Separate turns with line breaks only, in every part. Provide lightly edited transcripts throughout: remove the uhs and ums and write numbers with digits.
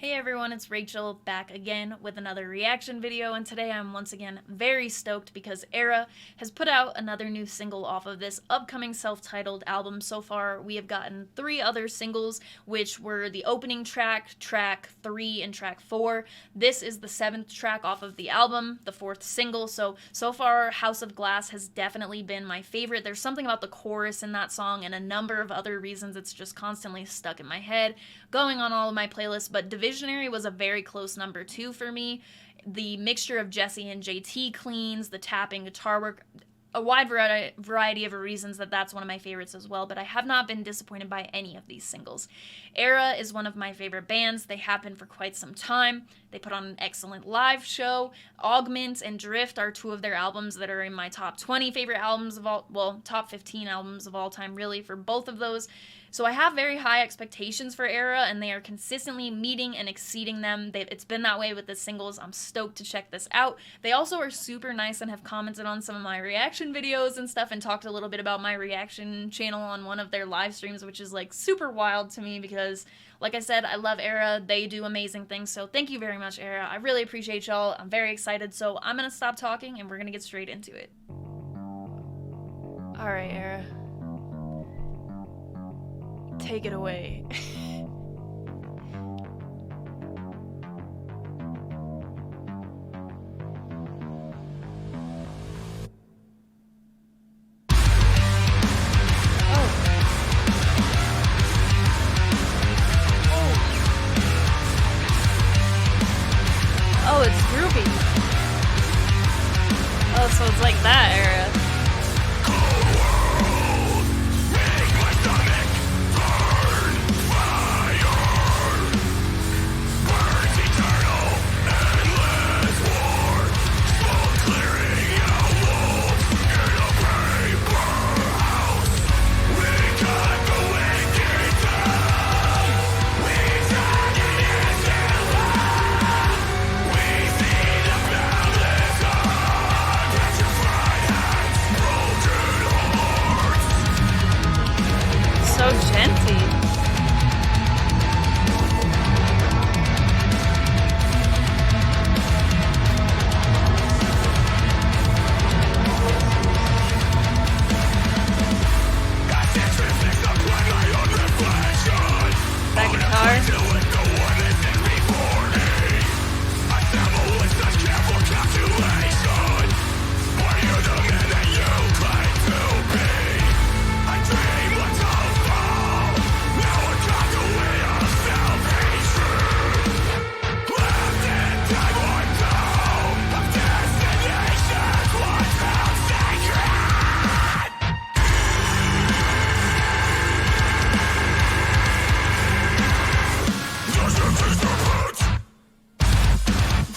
Hey everyone, it's Rachel back again with another reaction video, and today I'm once again very stoked because ERRA has put out another new single off of this upcoming self-titled album. So far, we have gotten 3 other singles, which were the opening track, track 3, and track 4. This is the 7th track off of the album, the 4th single, so far House of Glass has definitely been my favorite. There's something about the chorus in that song and a number of other reasons it's just constantly stuck in my head, going on all of my playlists, but Visionary was a very close number 2 for me. The mixture of Jesse and JT cleans, the tapping guitar work, a wide variety of reasons that's one of my favorites as well, but I have not been disappointed by any of these singles. ERRA is one of my favorite bands. They have been for quite some time. They put on an excellent live show. Augment and Drift are 2 of their albums that are in my top 20 favorite albums of all, well, top 15 albums of all time, really, for both of those. So I have very high expectations for ERRA, and they are consistently meeting and exceeding them. It's been that way with the singles. I'm stoked to check this out. They also are super nice and have commented on some of my reaction videos and stuff and talked a little bit about my reaction channel on one of their live streams, which is like super wild to me because, like I said, I love ERRA. They do amazing things, so thank you very much, ERRA. I really appreciate y'all. I'm very excited, so I'm gonna stop talking and we're gonna get straight into it. Alright, ERRA. Take it away. Oh, it's groovy. Oh, so it's like that era. So genty. That guitar.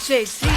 JC.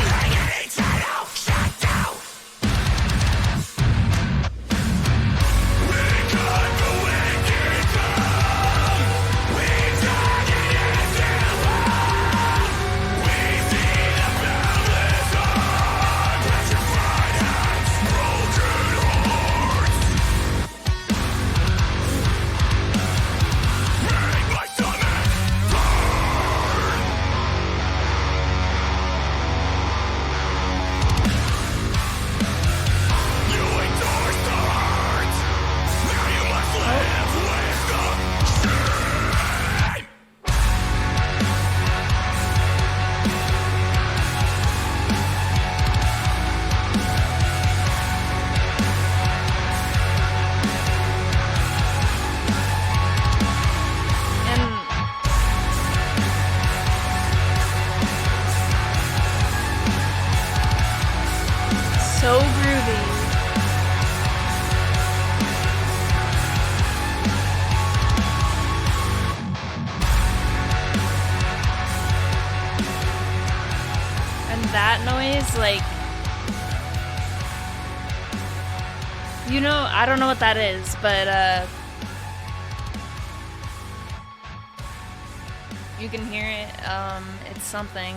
So groovy. And that noise, like, you know, I don't know what that is, but you can hear it. It's something.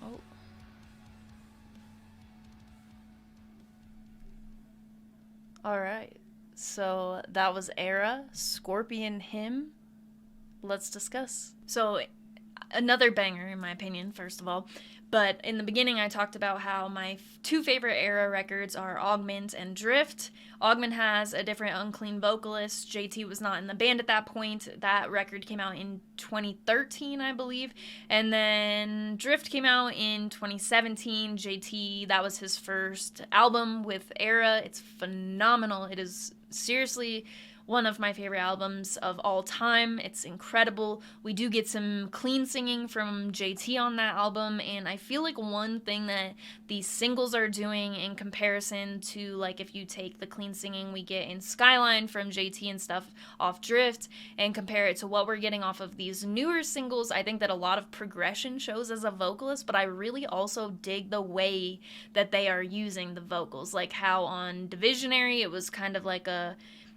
Oh. Alright. So that was ERRA, Scorpion Hymn. Let's discuss. So, another banger in my opinion, first of all. But in the beginning, I talked about how my two favorite ERRA records are Augment and Drift. Augment has a different unclean vocalist. JT was not in the band at that point. That record came out in 2013, I believe. And then Drift came out in 2017. JT, that was his first album with ERRA. It's phenomenal. It is seriously one of my favorite albums of all time. It's incredible. We do get some clean singing from JT on that album, and I feel like one thing that these singles are doing in comparison to, like, if you take the clean singing we get in Skyline from JT and stuff off Drift and compare it to what we're getting off of these newer singles, I think that a lot of progression shows as a vocalist, but I really also dig the way that they are using the vocals, like how on Divisionary it was kind of like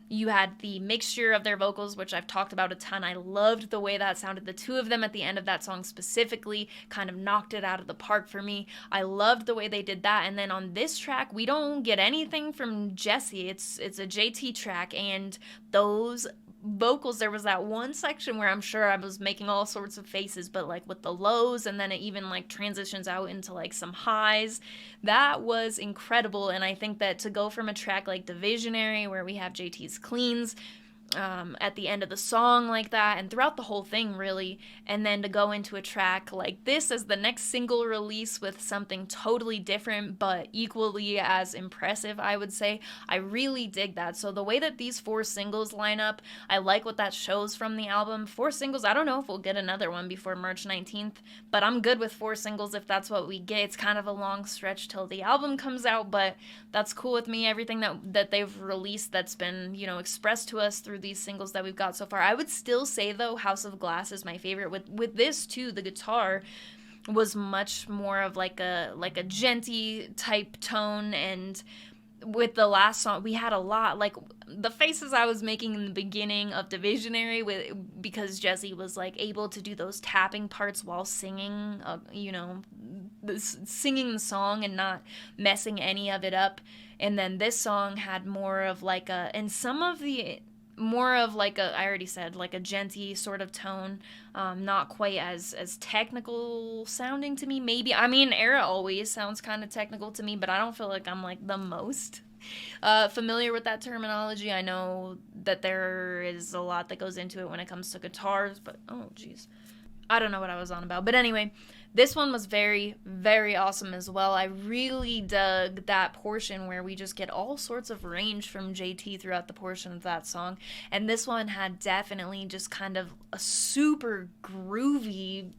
you had the mixture of their vocals, which I've talked about a ton. I loved the way that sounded. The two of them at the end of that song specifically kind of knocked it out of the park for me. I loved the way they did that. And then on this track, we don't get anything from Jesse. It's a JT track, and those vocals, there was that one section where I'm sure I was making all sorts of faces, but like with the lows, and then it even like transitions out into like some highs. That was incredible. And I think that to go from a track like Divisionary, where we have JT's cleans at the end of the song like that, and throughout the whole thing really, and then to go into a track like this as the next single release with something totally different but equally as impressive, I would say. I really dig that. So the way that these 4 singles line up, I like what that shows from the album. 4 singles, I don't know if we'll get another one before March 19th, but I'm good with 4 singles if that's what we get. It's kind of a long stretch till the album comes out, but that's cool with me. Everything that they've released that's been, expressed to us through these singles that we've got so far. I would still say though House of Glass is my favorite. With this too, the guitar was much more of like a genty type tone, and with the last song we had a lot like the faces I was making in the beginning of Divisionary because Jesse was like able to do those tapping parts while singing singing the song and not messing any of it up. And then this song had more of like I already said, like a genty sort of tone, not quite as technical sounding to me, maybe. I mean, ERRA always sounds kind of technical to me, but I don't feel like I'm like the most familiar with that terminology. I know that there is a lot that goes into it when it comes to guitars, but oh geez, I don't know what I was on about. But anyway, this one was very, very awesome as well. I really dug that portion where we just get all sorts of range from JT throughout the portion of that song. And this one had definitely just kind of a super groovy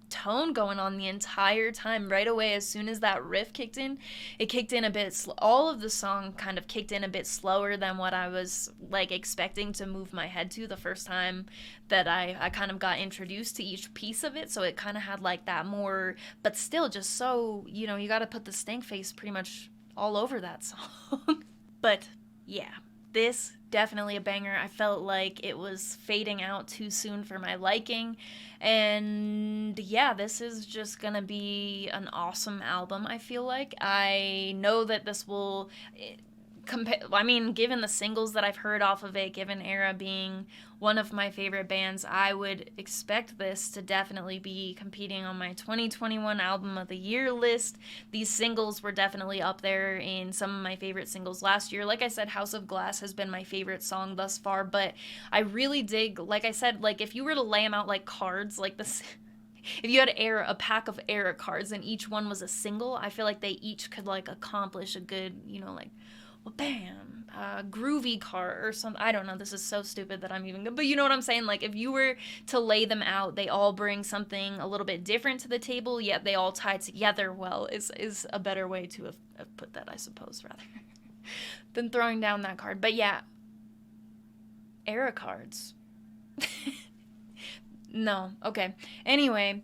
tone going on the entire time. Right away, as soon as that riff kicked in, it kicked in a bit all of the song kind of kicked in a bit slower than what I was like expecting to move my head to the first time that I kind of got introduced to each piece of it. So it kind of had like that more, but still just so, you got to put the stank face pretty much all over that song. But yeah, this definitely a banger. I felt like it was fading out too soon for my liking. And yeah, this is just gonna be an awesome album, I feel like. I know that this will given the singles that I've heard off of it, given ERRA being one of my favorite bands, I would expect this to definitely be competing on my 2021 Album of the Year list. These singles were definitely up there in some of my favorite singles last year. Like I said, House of Glass has been my favorite song thus far, but I really dig, like I said, like if you were to lay them out like cards, like this... If you had a pack of ERRA cards and each one was a single, I feel like they each could like accomplish a good, bam, groovy card or something. I don't know, this is so stupid that I'm even good, but you know what I'm saying? Like if you were to lay them out, they all bring something a little bit different to the table, yet they all tie together well, is a better way to have put that, I suppose, rather than throwing down that card. But yeah, ERRA cards. No, okay. Anyway,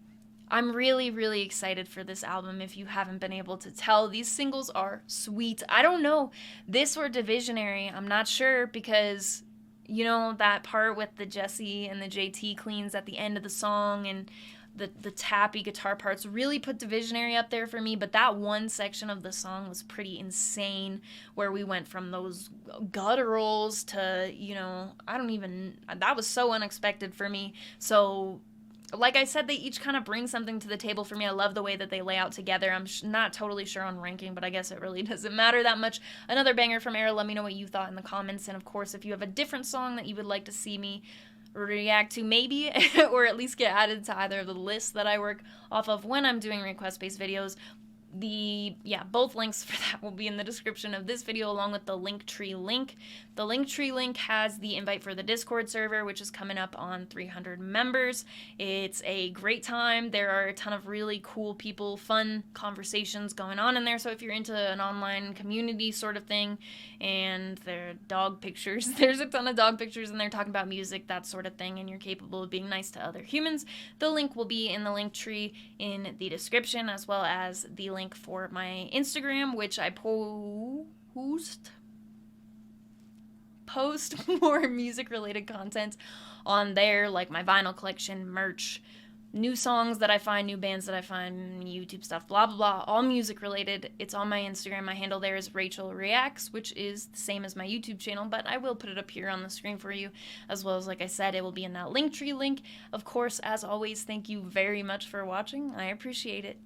I'm really, really excited for this album. If you haven't been able to tell, these singles are sweet. I don't know, this or Divisionary, I'm not sure, because, that part with the Jesse and the JT cleans at the end of the song, and the tappy guitar parts really put Divisionary up there for me, but that one section of the song was pretty insane, where we went from those gutturals to, that was so unexpected for me. So, like I said, they each kind of bring something to the table for me. I love the way that they lay out together. I'm not totally sure on ranking, but I guess it really doesn't matter that much. Another banger from ERRA. Let me know what you thought in the comments, and of course, if you have a different song that you would like to see me react to, maybe, or at least get added to either of the lists that I work off of when I'm doing request-based videos, both links for that will be in the description of this video, along with the Linktree link. The Linktree link has the invite for the Discord server, which is coming up on 300 members. It's a great time. There are a ton of really cool people, fun conversations going on in there. So if you're into an online community sort of thing, and there are dog pictures, there's a ton of dog pictures in there talking about music, that sort of thing, and you're capable of being nice to other humans, the link will be in the Linktree in the description, as well as the link for my Instagram, which I post more music related content on there, like my vinyl collection, merch, new songs that I find, new bands that I find, YouTube stuff, blah blah blah, all music related. It's on my Instagram. My handle there is Rachel Reacts, which is the same as my YouTube channel, but I will put it up here on the screen for you, as well as, like I said, it will be in that Linktree link. Of course, as always, thank you very much for watching. I appreciate it.